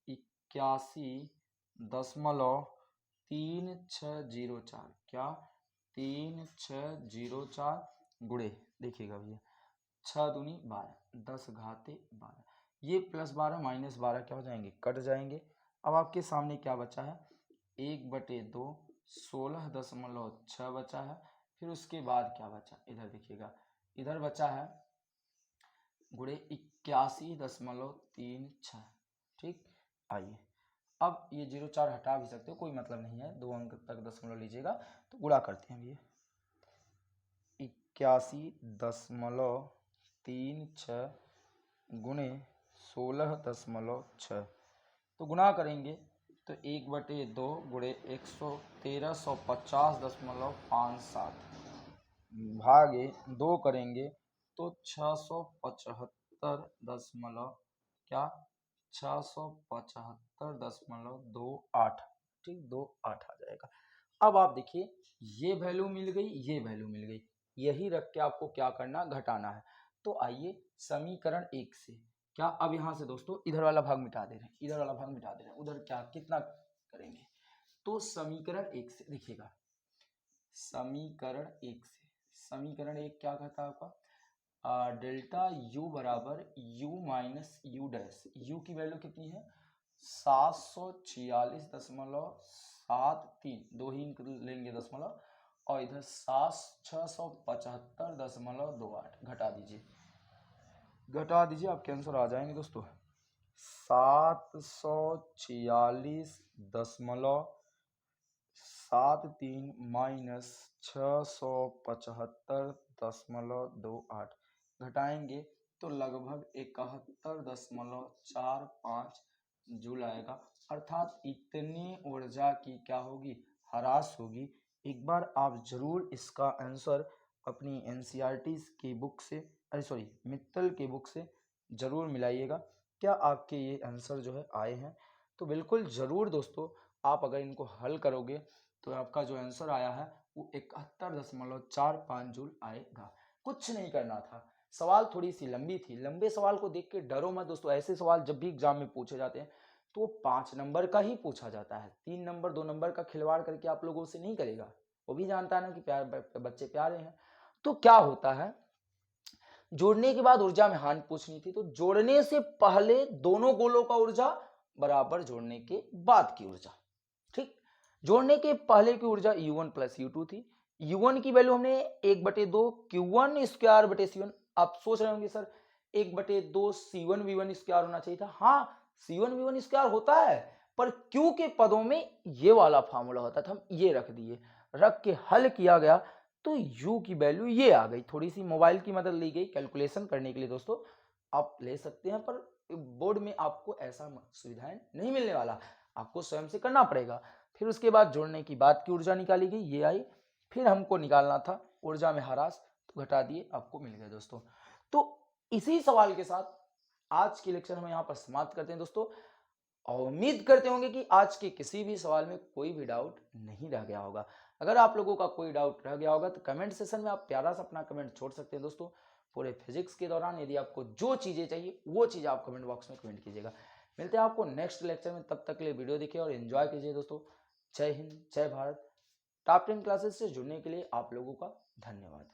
81.3604, क्या 3604 गुणे, देखिएगा भैया 6 दूनी 12, 10 घाते 12, ये +12 -12 क्या हो जाएंगे, कट जाएंगे। अब आपके सामने क्या बचा है, 1/2 16.6 बचा है। फिर उसके बाद क्या बचा, इधर देखिएगा, इधर बचा है गुणे 81.36। ठीक, आइए अब ये 04 हटा भी सकते हो, कोई मतलब नहीं है, 2 अंक तक दशमलव लीजिएगा। तो गुणा करते हैं भैया, 81.36 गुणे 16.6, तो गुणा करेंगे तो 1/2 गुणे 1350.57 भागे 2 करेंगे तो 675 क्या 675.28, ठीक 28 आ जाएगा। अब आप देखिए ये वैल्यू मिल गई, ये वैल्यू मिल गई, यही रख के आपको क्या करना, घटाना है। तो आइए समीकरण 1 से क्या, अब यहाँ से दोस्तों इधर वाला भाग मिटा दे रहे हैं, इधर वाला भाग मिटा दे रहे हैं, उधर क्या कितना करेंगे। तो समीकरण 1 से देखिएगा, समीकरण 1 से, समीकरण 1 क्या कहता है आपका, डेल्टा u बराबर u minus you dash, u की वैल्यू कितनी है 746.73, 2 ही लेंगे दशमलव, और इधर 675.28 घटा दीजिए, घटा दीजिए, आपके आंसर आ जाएंगे दोस्तों 746.73 माइनस 675.28 घटाएंगे तो लगभग 71.45 जूल आएगा, अर्थात इतनी ऊर्जा की क्या होगी, ह्रास होगी। एक बार आप जरूर इसका आंसर अपनी एनसीईआरटी की बुक से, अरे सॉरी मित्तल की बुक से जरूर मिलाइएगा। क्या आपके ये आंसर जो है आए हैं, तो बिल्कुल ज़रूर दोस्तों, आप अगर इनको हल करोगे तो आपका जो आंसर आया है वो 71.45 जूल आएगा। कुछ नहीं करना था, सवाल थोड़ी सी लंबी थी, लंबे सवाल को देख के डरो मत दोस्तों, ऐसे सवाल जब भी एग्जाम में पूछे जाते हैं तो 5 नंबर का ही पूछा जाता है, 3 नंबर 2 नंबर का खिलवाड़ करके आप लोगों से नहीं करेगा। वो भी जानता है ना कि प्यार बच्चे प्यारे हैं। तो क्या होता है, जोड़ने के बाद ऊर्जा में हानि पूछनी थी, तो जोड़ने से पहले दोनों गोलों का ऊर्जा बराबर, जोड़ने के बाद की ऊर्जा, ठीक, जोड़ने के पहले की ऊर्जा U1 प्लस U2 थी, U1 की वैल्यू हमने 1/2 Q1 स्क्वायर बटे C1, आप सोच रहे होंगे सर 1/2 C1 V1 स्क्वायर होना चाहिए था, हाँ C1 V1 स्क्वायर होता है, पर Q के पदों में ये वाला फार्मूला होता था, हम ये रख दिए, रख के हल किया गया तो U की वैल्यू ये आ गई। थोड़ी सी मोबाइल की मदद ली गई कैलकुलेशन करने के लिए दोस्तों, आप ले सकते हैं, पर बोर्ड में आपको ऐसा सुविधाएं नहीं मिलने वाला, आपको स्वयं से करना पड़ेगा। फिर उसके बाद जोड़ने की बाद की ऊर्जा निकाली गई, ये आई, फिर हमको निकालना था ऊर्जा में ह्रास, तो घटा दिए, आपको मिल गया दोस्तों। तो इसी सवाल के साथ आज की लेक्चर हम यहाँ पर समाप्त करते हैं दोस्तों, और उम्मीद करते होंगे कि आज के किसी भी सवाल में कोई भी डाउट नहीं रह गया होगा। अगर आप लोगों का कोई डाउट रह गया होगा तो कमेंट सेशन में आप प्यारा सा अपना कमेंट छोड़ सकते हैं दोस्तों। पूरे फिजिक्स के दौरान यदि आपको जो चीज़ें चाहिए वो चीज़ आप कमेंट बॉक्स में कमेंट कीजिएगा। मिलते हैं आपको नेक्स्ट लेक्चर में, तब तक के लिए वीडियो देखिए और एंजॉय कीजिए दोस्तों। जय हिंद, जय भारत। टॉप 10 क्लासेस से जुड़ने के लिए आप लोगों का धन्यवाद।